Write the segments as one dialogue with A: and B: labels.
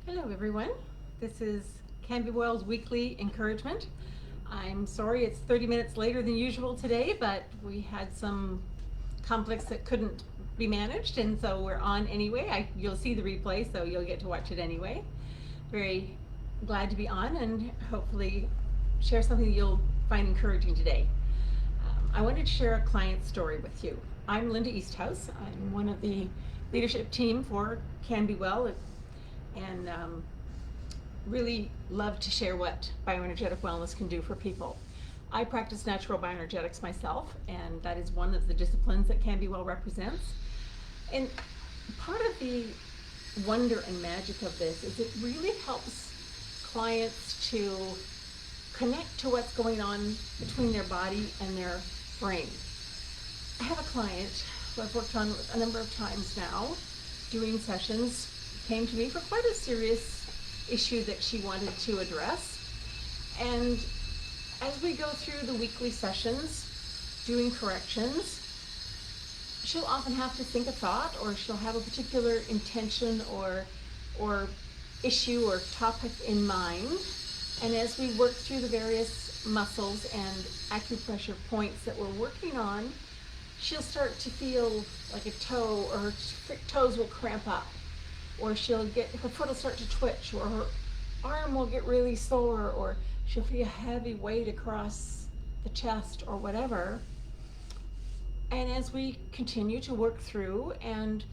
A: Hello everyone, this is CanBeWell's weekly encouragement. I'm sorry it's 30 minutes later than usual today, but we had some conflicts that couldn't be managed, and so we're on anyway. You'll see the replay, so you'll get to watch it anyway. Very glad to be on and hopefully share something that you'll find encouraging today. I wanted to share a client story with you. I'm Linda Easthouse. I'm one of the leadership team for CanBeWell, and really love to share what bioenergetic wellness can do for people. I practice natural bioenergetics myself, and that is one of the disciplines that CanBeWell represents. And part of the wonder and magic of this is it really helps clients to connect to what's going on between their body and their brain. I have a client who I've worked on a number of times now, doing sessions, came to me for quite a serious issue that she wanted to address. And as we go through the weekly sessions, doing corrections, she'll often have to think a thought, or she'll have a particular intention or issue or topic in mind. And as we work through the various muscles and acupressure points that we're working on, she'll start to feel like a toe, or her toes will cramp up, or her foot will start to twitch, or her arm will get really sore, or she'll feel a heavy weight across the chest or whatever. And as we continue to work through and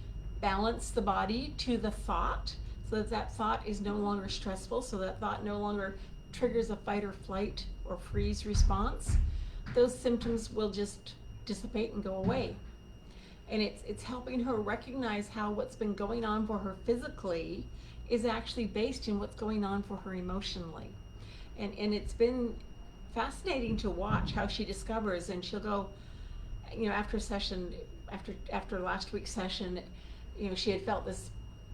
A: balance the body to the thought, so that that thought is no longer stressful, so that thought no longer triggers a fight or flight or freeze response, those symptoms will just dissipate and go away. And it's helping her recognize how what's been going on for her physically is actually based in what's going on for her emotionally. And it's been fascinating to watch how she discovers, and she'll go, after a session, after last week's session, she had felt this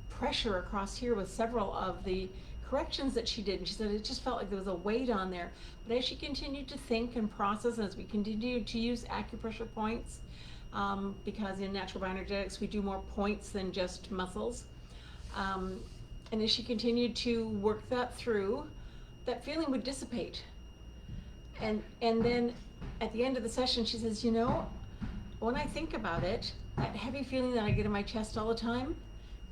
A: pressure across here with several of the corrections that she did, and she said it just felt like there was a weight on there. But as she continued to think and process, and as we continued to use acupressure points, because in Natural Bioenergetics we do more points than just muscles, and as she continued to work that through, that feeling would dissipate. And then at the end of the session she says, when I think about it, that heavy feeling that I get in my chest all the time,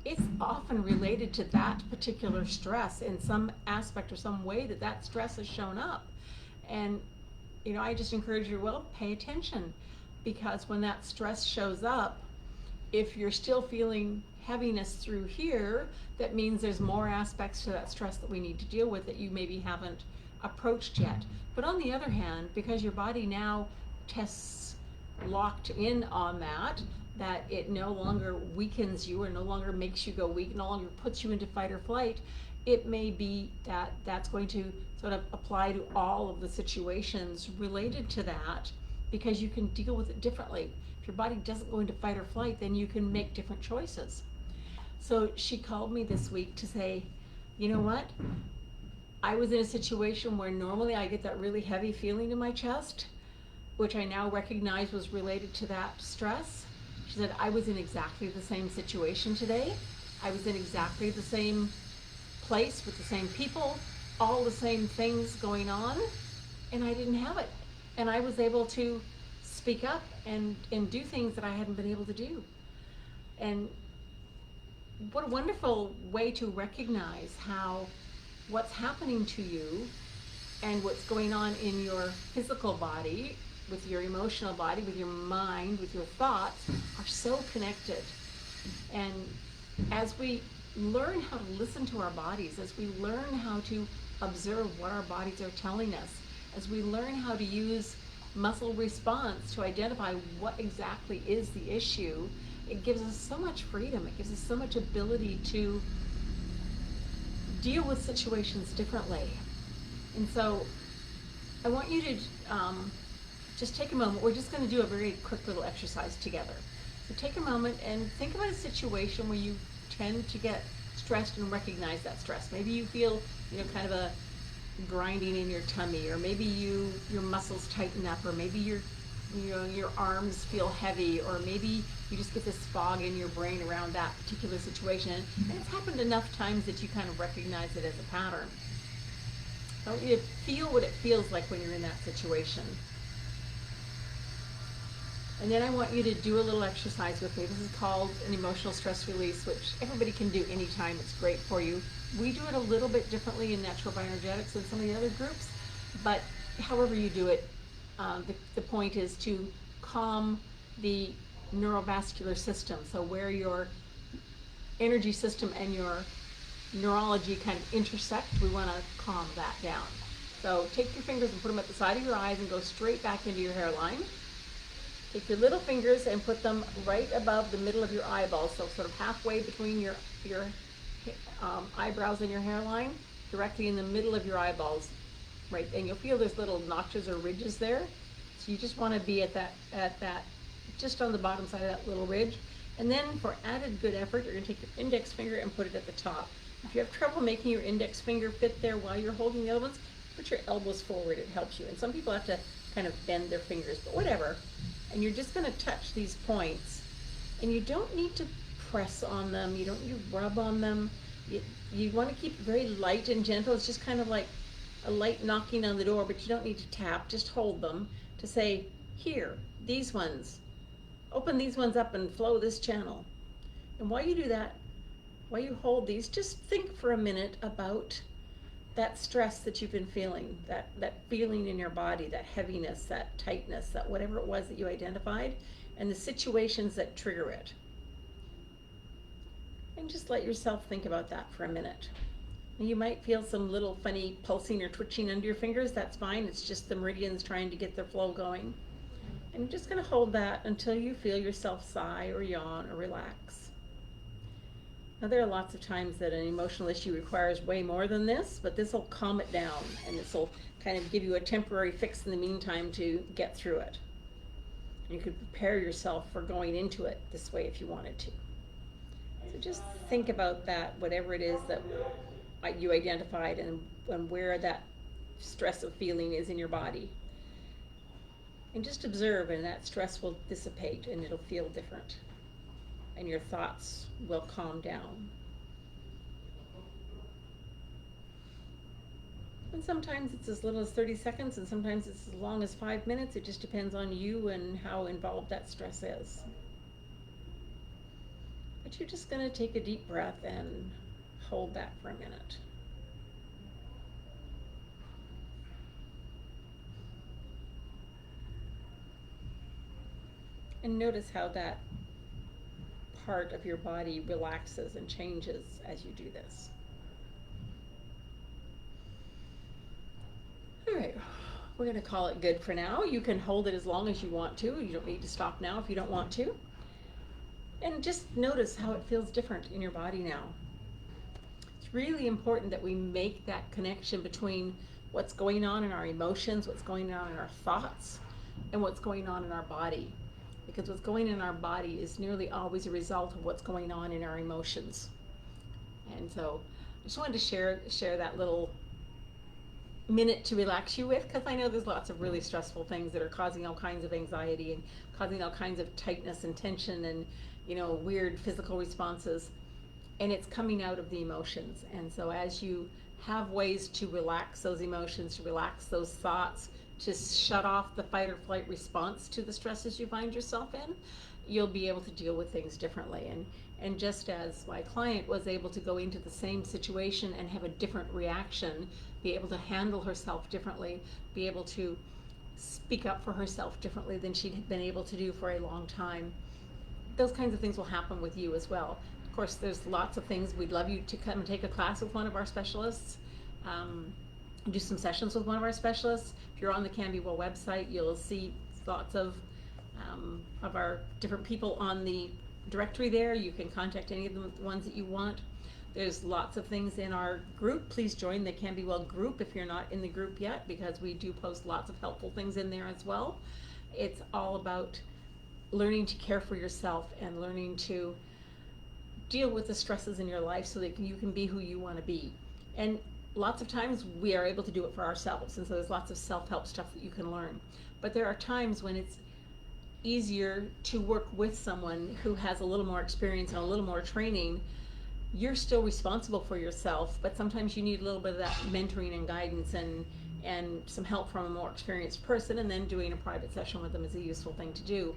A: it's often related to that particular stress in some aspect or some way that stress has shown up. And I just encourage you, pay attention, because when that stress shows up, if you're still feeling heaviness through here, that means there's more aspects to that stress that we need to deal with that you maybe haven't approached yet. But on the other hand, because your body now tests locked in on that it no longer weakens you or no longer makes you go weak, no longer puts you into fight or flight, it may be that that's going to sort of apply to all of the situations related to that, because you can deal with it differently. If your body doesn't go into fight or flight, then you can make different choices. So she called me this week to say, you know what? I was in a situation where normally I get that really heavy feeling in my chest, which I now recognize was related to that stress. She said, I was in exactly the same situation today. I was in exactly the same place with the same people, all the same things going on, and I didn't have it. And I was able to speak up and do things that I hadn't been able to do. And what a wonderful way to recognize how what's happening to you and what's going on in your physical body, with your emotional body, with your mind, with your thoughts, are so connected. And as we learn how to listen to our bodies, as we learn how to observe what our bodies are telling us, as we learn how to use muscle response to identify what exactly is the issue, it gives us so much freedom. It gives us so much ability to deal with situations differently. And so I want you to just take a moment. We're just going to do a very quick little exercise together. So take a moment and think about a situation where you tend to get stressed and recognize that stress. Maybe you feel, kind of a grinding in your tummy, or maybe your muscles tighten up, or maybe you're your arms feel heavy, or maybe you just get this fog in your brain around that particular situation. And it's happened enough times that you kind of recognize it as a pattern. I want you to feel what it feels like when you're in that situation. And then I want you to do a little exercise with me. This is called an emotional stress release, which everybody can do anytime. It's great for you. We do it a little bit differently in Natural Bioenergetics than some of the other groups, but however you do it, the point is to calm the neurovascular system. So where your energy system and your neurology kind of intersect, we want to calm that down. So take your fingers and put them at the side of your eyes and go straight back into your hairline. Take your little fingers and put them right above the middle of your eyeballs, so sort of halfway between your eyebrows and your hairline, directly in the middle of your eyeballs, right? And you'll feel there's little notches or ridges there. So you just want to be at that, just on the bottom side of that little ridge. And then for added good effort, you're going to take your index finger and put it at the top. If you have trouble making your index finger fit there while you're holding the other ones, put your elbows forward. It helps you. And some people have to kind of bend their fingers, but whatever. And you're just going to touch these points, and you don't need to press on them. You don't need to rub on them. You want to keep it very light and gentle. It's just kind of like a light knocking on the door, but you don't need to tap. Just hold them to say, here, these ones, open these ones up and flow this channel. And while you do that, while you hold these, just think for a minute about that stress that you've been feeling, that feeling in your body, that heaviness, that tightness, that whatever it was that you identified, and the situations that trigger it. And just let yourself think about that for a minute. And you might feel some little funny pulsing or twitching under your fingers. That's fine. It's just the meridians trying to get their flow going. And you're just going to hold that until you feel yourself sigh or yawn or relax. Now, there are lots of times that an emotional issue requires way more than this, but this will calm it down, and this will kind of give you a temporary fix in the meantime to get through it. And you could prepare yourself for going into it this way if you wanted to. So just think about that, whatever it is that you identified, and where that stress of feeling is in your body. And just observe, and that stress will dissipate, and it'll feel different. And your thoughts will calm down. And sometimes it's as little as 30 seconds, and sometimes it's as long as 5 minutes. It just depends on you and how involved that stress is. But you're just going to take a deep breath and hold that for a minute. And notice how that part of your body relaxes and changes as you do this. All right, we're going to call it good for now. You can hold it as long as you want to. You don't need to stop now if you don't want to. And just notice how it feels different in your body now. It's really important that we make that connection between what's going on in our emotions, what's going on in our thoughts, and what's going on in our body. Because what's going on in our body is nearly always a result of what's going on in our emotions. And so I just wanted to share that little minute to relax you with, because I know there's lots of really stressful things that are causing all kinds of anxiety and causing all kinds of tightness and tension and, you know, weird physical responses. And it's coming out of the emotions. And so as you have ways to relax those emotions, to relax those thoughts, to shut off the fight or flight response to the stresses you find yourself in, you'll be able to deal with things differently. And just as my client was able to go into the same situation and have a different reaction, be able to handle herself differently, be able to speak up for herself differently than she'd been able to do for a long time, those kinds of things will happen with you as well. Of course, there's lots of things. We'd love you to come and take a class with one of our specialists. Do some sessions with one of our specialists. If you're on the CanBeWell website, you'll see lots of our different people on the directory there. You can contact any of the ones that you want. There's lots of things in our group. Please join the CanBeWell group if you're not in the group yet, because we do post lots of helpful things in there as well. It's all about learning to care for yourself and learning to deal with the stresses in your life so that you can be who you want to be. And lots of times we are able to do it for ourselves, and so there's lots of self-help stuff that you can learn. But there are times when it's easier to work with someone who has a little more experience and a little more training. You're still responsible for yourself, but sometimes you need a little bit of that mentoring and guidance and some help from a more experienced person, and then doing a private session with them is a useful thing to do.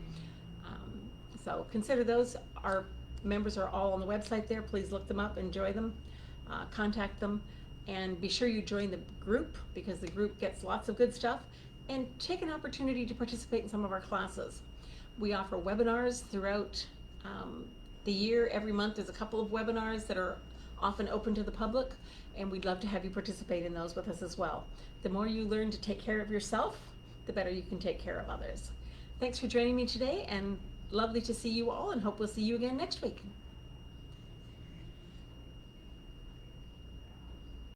A: So consider those. Our members are all on the website there. Please look them up, enjoy them, contact them, and be sure you join the group, because the group gets lots of good stuff, and take an opportunity to participate in some of our classes. We offer webinars throughout the year. Every month there's a couple of webinars that are often open to the public, and we'd love to have you participate in those with us as well. The more you learn to take care of yourself, the better you can take care of others. Thanks for joining me today, and lovely to see you all, and hope we'll see you again next week.